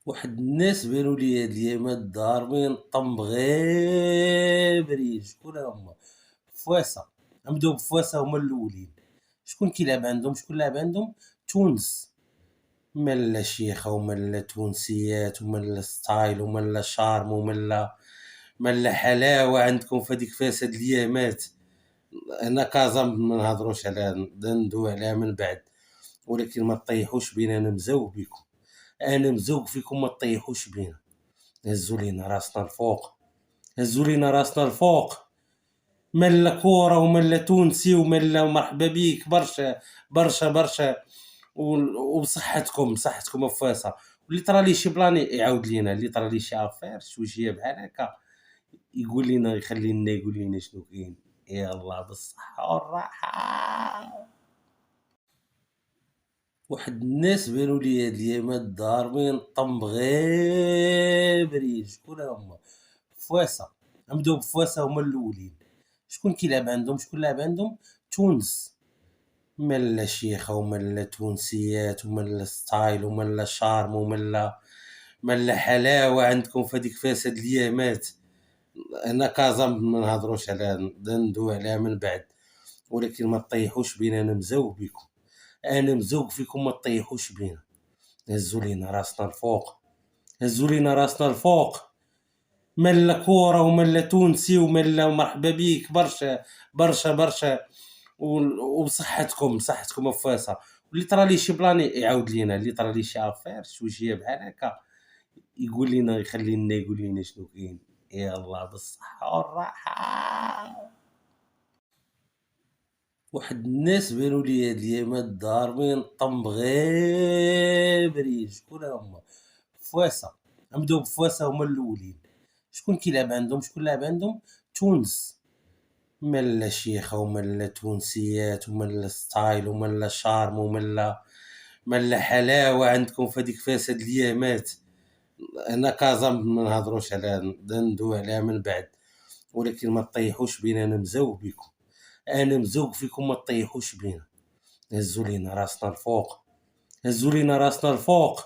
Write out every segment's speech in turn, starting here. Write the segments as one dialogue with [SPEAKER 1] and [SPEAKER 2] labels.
[SPEAKER 1] واحد الناس بانوا لي هاد اليامات ضاربين الطنب غير بريد. شكون هما؟ فواسا. نبداو بفواسا هما الأولين. شكون لعب عندهم؟ تونس. مالا شيخة ومالا تونسيات ومالا ستايل ومالا شارم مالا حلاوة عندكم في هاديك فاس هاد اليامات. هنا كازا ما نهضروش عليها، ندويو عليها من بعد، ولكن ما طيحوش بينا. أنا مزوق بيكم، أنا مزوق فيكم، ما طيحوش بينا. هزوا لينا راسنا الفوق، هزوا لينا راسنا الفوق. مالا كورة ومالا تونسي ومالا مرحبا بيك برشا برشا برشا. وبصحتكم صحتكم وفاسة. واللي طرا ليه شي بلان يعاود لينا، اللي طرا ليه شي افير شوية بحال هكا يقول لينا، يخلي لنا يقول لينا شنو كاين. يالله بالصحة والراحة. واحد الناس بانوا لي هاد اليامات ضاربين الطنب غير بريد. شكون هما؟ فواسا. نبداو بفواسا هما الأولين. شكون لعب عندهم؟ تونس. مالا شيخة ومالا تونسيات ومالا ستايل ومالا شارم مالا حلاوة عندكم في هاديك فاس هاد اليامات. هنا كازا ما نهضروش عليها، ندويو عليها من بعد، ولكن ما طيحوش بينا. أنا مزوق بيكم، أنا مزوق فيكم، ما طيحوش بينا. هزوا لينا راسنا الفوق، هزوا لينا راسنا الفوق. مالا كورة ومالا تونسي ومالا مرحبا بيك برشا برشا برشا. صحتكم وفاسة. واللي طرا ليه شي بلان يعاود لينا، اللي طرا ليه شي افير شوية بحال هكا يقول لينا، يخلي لنا يقول لينا شنو كاين. يالله بالصحة والراحة. واحد الناس بانوا لي هاد اليامات ضاربين الطنب غير بريد. شكون هما؟ فواسا. نبداو بفواسا هما الأولين. شكون لعب عندهم؟ تونس. مالا شيخة ومالا تونسيات ومالا ستايل ومالا شارم مالا حلاوة عندكم في هاديك فاس هاد اليامات. هنا كازا ما نهضروش عليها، ندويو عليها من بعد، ولكن ما طيحوش بينا. أنا مزوق بيكم، أنا مزوق فيكم، ما طيحوش بينا. هزوا لينا راسنا الفوق، هزوا لينا راسنا الفوق.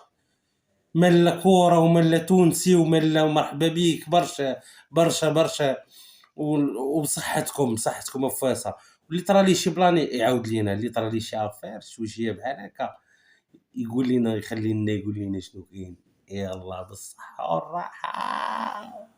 [SPEAKER 1] مالا كورة ومالا تونسي ومالا مرحبا بيك برشا برشا برشا. صحتكم وفاسة. واللي طرا ليه شي بلان يعاود لينا، اللي طرا ليه شي افير شوية بحال هكا يقول لينا، يخلي لنا يقول لينا شنو كاين. يالله بالصحة والراحة.